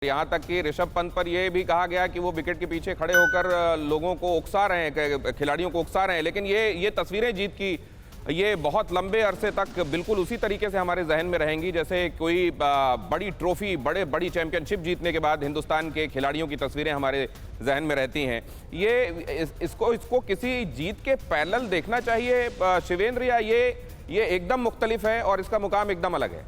यहाँ तक कि ऋषभ पंत पर यह भी कहा गया कि वो विकेट के पीछे खड़े होकर लोगों को उकसा रहे हैं, खिलाड़ियों को उकसा रहे हैं। लेकिन ये तस्वीरें जीत की ये बहुत लंबे अरसे तक बिल्कुल उसी तरीके से हमारे जहन में रहेंगी जैसे कोई बड़ी ट्रॉफी, बड़ी चैंपियनशिप जीतने के बाद हिंदुस्तान के खिलाड़ियों की तस्वीरें हमारे जहन में रहती हैं। इसको किसी जीत के पैरेलल देखना चाहिए शिवेंद्र, या ये एकदम मुख्तलिफ है और इसका मुकाम एकदम अलग है?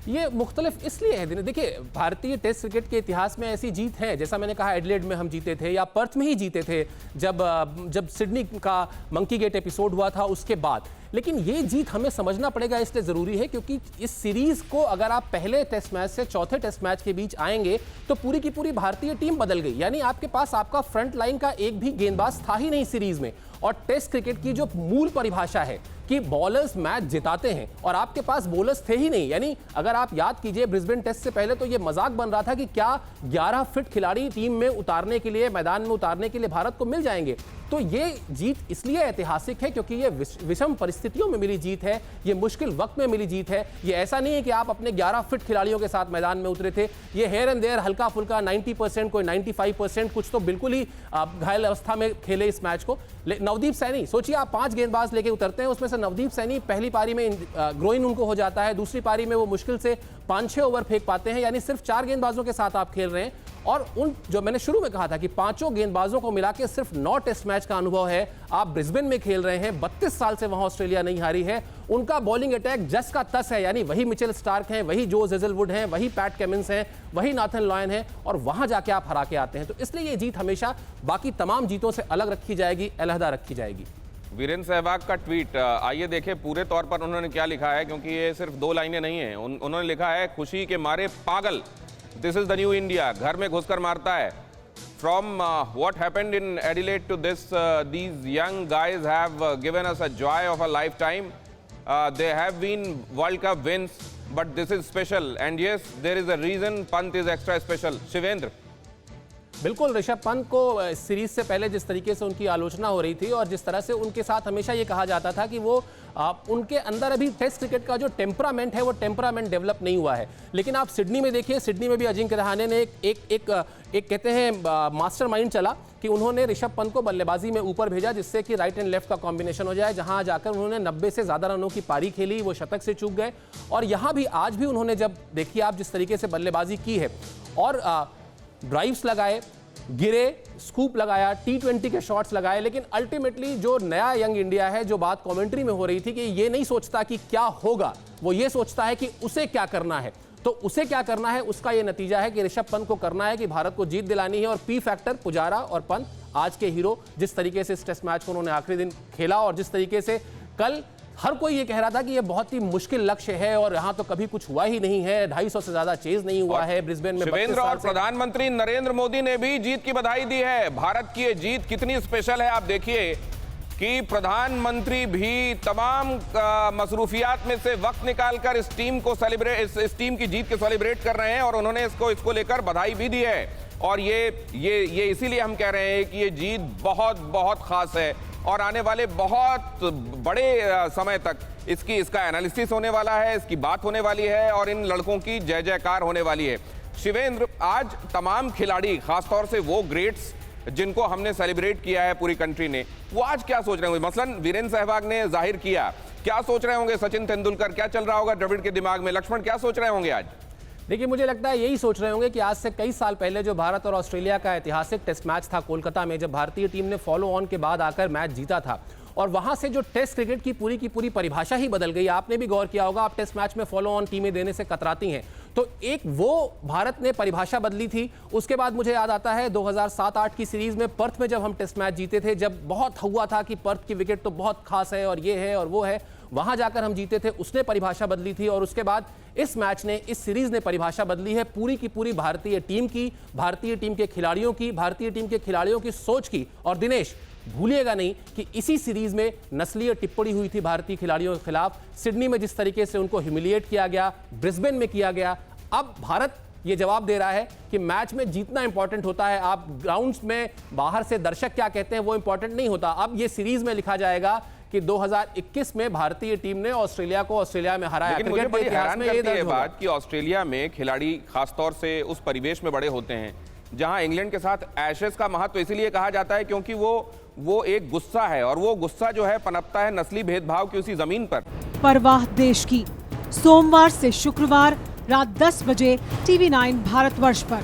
ये मुख्तलिफ इसलिए है। देखिए, भारतीय टेस्ट क्रिकेट के इतिहास में ऐसी जीत है, जैसा मैंने कहा एडिलेड में हम जीते थे या पर्थ में ही जीते थे जब सिडनी का मंकी गेट एपिसोड हुआ था उसके बाद। लेकिन ये जीत हमें समझना पड़ेगा, इसलिए ज़रूरी है क्योंकि इस सीरीज़ को अगर आप पहले टेस्ट मैच से चौथे टेस्ट मैच के बीच आएंगे तो पूरी की पूरी भारतीय टीम बदल गई। यानी आपके पास आपका फ्रंट लाइन का एक भी गेंदबाज था ही नहीं सीरीज़ में। और टेस्ट क्रिकेट की जो मूल परिभाषा है कि बॉलर्स मैच जिताते हैं और आपके पास बॉलर्स थे ही नहीं। यानी अगर आप याद कीजिए ब्रिस्बेन टेस्ट से पहले तो ये मजाक बन रहा था कि क्या 11 फिट खिलाड़ी टीम में उतारने के लिए, मैदान में उतारने के लिए भारत को मिल जाएंगे। तो ये जीत इसलिए ऐतिहासिक है क्योंकि ये विषम परिस्थितियों में मिली जीत है, ये मुश्किल वक्त में मिली जीत है। ये ऐसा नहीं है कि आप अपने 11 फिट खिलाड़ियों के साथ मैदान में उतरे थे। ये हेयर एंड देयर हल्का फुल्का 90%, कोई 95%, कुछ तो बिल्कुल ही घायल अवस्था में खेले इस मैच को। नवदीप सैनी, सोचिए आप 5 गेंदबाज लेके उतरते हैं, उसमें से नवदीप सैनी पहली पारी में ग्रोइन उनको हो जाता है, दूसरी पारी में वो मुश्किल से 5-6 ओवर फेंक पाते हैं। यानी सिर्फ 4 गेंदबाजों के साथ आप खेल रहे हैं। और उन जो मैंने शुरू में कहा था कि 5 गेंदबाजों को मिला के सिर्फ 9 टेस्ट मैच का अनुभव है। आप ब्रिस्बेन में खेल रहे हैं, 32 साल से वहां ऑस्ट्रेलिया नहीं हारी है। उनका बॉलिंग अटैक जस का तस है, यानी वही मिचेल स्टार्क हैं, वही जो हेजलवुड हैं, वही पैट कमिंस हैं, वही नाथन लॉयन हैं, और वहां जाके आप हरा के आते हैं। तो इसलिए ये जीत हमेशा बाकी तमाम जीतों से अलग रखी जाएगी, अलहदा रखी जाएगी। वीरेंद्र सहवाग का ट्वीट आइए देखें पूरे तौर पर उन्होंने क्या लिखा है, क्योंकि ये सिर्फ 2 लाइनें नहीं हैं। उन्होंने लिखा है, खुशी के मारे पागल, this is the new India, घर में घुसकर मारता है। From what happened in Adelaide to this, these young guys have given us a joy of a lifetime. They have been World Cup wins, but this is special. And yes, there is a reason Pant is extra special. Shivendra, बिल्कुल, ऋषभ पंत को series से पहले जिस तरीके से उनकी आलोचना हो रही थी और जिस तरह से उनके साथ हमेशा ये कहा जाता था कि वो उनके अंदर अभी टेस्ट क्रिकेट का जो टेम्परामेंट है वो टेम्परामेंट डेवलप नहीं हुआ है। लेकिन आप सिडनी में देखिए, सिडनी में भी अजिंक्य रहाणे ने एक कहते हैं मास्टरमाइंड चला कि उन्होंने ऋषभ पंत को बल्लेबाजी में ऊपर भेजा जिससे कि राइट एंड लेफ्ट का कॉम्बिनेशन हो जाए। जहां जाकर उन्होंने 90 से ज़्यादा रनों की पारी खेली, वो शतक से चूक गए। और यहाँ भी आज भी उन्होंने जब देखिए आप जिस तरीके से बल्लेबाजी की है और ड्राइव्स लगाए, गिरे, स्कूप लगाया, T20 के शॉट्स लगाए, लेकिन अल्टीमेटली जो नया यंग इंडिया है, जो बात कमेंट्री में हो रही थी कि ये नहीं सोचता कि क्या होगा, वो ये सोचता है कि उसे क्या करना है। तो उसे क्या करना है, उसका ये नतीजा है कि ऋषभ पंत को करना है कि भारत को जीत दिलानी है। और पी फैक्टर पुजारा और पंत आज के हीरो, जिस तरीके से इस टेस्ट मैच को उन्होंने आखिरी दिन खेला और जिस तरीके से कल हर कोई ये कह रहा था कि ये बहुत ही मुश्किल लक्ष्य है और यहाँ तो कभी कुछ हुआ ही नहीं है, 250 से ज्यादा चेज नहीं हुआ है ब्रिस्बेन में। शिवेंद्र, और प्रधानमंत्री नरेंद्र मोदी ने भी जीत की बधाई दी है। भारत की ये जीत कितनी स्पेशल है, आप देखिए कि प्रधानमंत्री भी तमाम मसरूफियात में से वक्त निकालकर इस टीम को इस टीम की जीत के सेलिब्रेट कर रहे हैं और उन्होंने इसको लेकर बधाई भी दी है। और ये इसीलिए हम कह रहे हैं कि ये जीत बहुत बहुत खास है और आने वाले बहुत बड़े समय तक इसका एनालिसिस होने वाला है, इसकी बात होने वाली है और इन लड़कों की जय जयकार होने वाली है। शिवेंद्र, आज तमाम खिलाड़ी, खासतौर से वो ग्रेट्स जिनको हमने सेलिब्रेट किया है पूरी कंट्री ने, वो आज क्या सोच रहे होंगे? मसलन वीरेंद्र सहवाग ने जाहिर किया, क्या सोच रहे होंगे? सचिन तेंदुलकर, क्या चल रहा होगा द्रविड़ के दिमाग में? लक्ष्मण, क्या सोच रहे होंगे आज? देखिए, मुझे लगता है यही सोच रहे होंगे कि आज से कई साल पहले जो भारत और ऑस्ट्रेलिया का ऐतिहासिक टेस्ट मैच था कोलकाता में, जब भारतीय टीम ने फॉलो ऑन के बाद आकर मैच जीता था और वहां से जो टेस्ट क्रिकेट की पूरी परिभाषा ही बदल गई। आपने भी गौर किया होगा, आप टेस्ट मैच में फॉलो ऑन टीमें देने से कतराती हैं, तो एक वो भारत ने परिभाषा बदली थी। उसके बाद मुझे याद आता है 2007-8 की सीरीज में पर्थ में जब हम टेस्ट मैच जीते थे, जब बहुत हुआ था कि पर्थ की विकेट तो बहुत खास है और ये है और वो है, वहां जाकर हम जीते थे, उसने परिभाषा बदली थी। और उसके बाद इस मैच ने, इस सीरीज ने परिभाषा बदली है पूरी की पूरी भारतीय टीम की, भारतीय टीम के खिलाड़ियों की, भारतीय टीम के खिलाड़ियों की सोच की। और दिनेश, भूलिएगा नहीं कि इसी सीरीज में नस्लीय टिप्पणी हुई थी भारतीय खिलाड़ियों के खिलाफ। सिडनी में जिस तरीके से उनको ह्यूमिलिएट किया गया, ब्रिस्बेन में किया गया। अब भारत ये जवाब दे रहा है कि मैच में जीतना इंपॉर्टेंट होता है। आप ग्राउंड्स में बाहर से दर्शक क्या कहते हैं वो इंपॉर्टेंट नहीं होता। अब ये सीरीज में लिखा जाएगा कि 2021 में भारतीय टीम ने ऑस्ट्रेलिया को ऑस्ट्रेलिया में हराया। लेकिन मुझे क्रिकेट के बड़ी इतिहास हैरान में ये करती है दर्ज होगा। बात कि ऑस्ट्रेलिया में खिलाड़ी खासतौर से उस परिवेश में बड़े होते हैं जहां इंग्लैंड के साथ एशेज का महत्व इसीलिए कहा जाता है क्योंकि वो एक गुस्सा है, और वो गुस्सा जो है पनपता है नस्ली भेदभाव की उसी जमीन पर। परवाह देश की, सोमवार से शुक्रवार रात 10 बजे TV9 भारतवर्ष पर।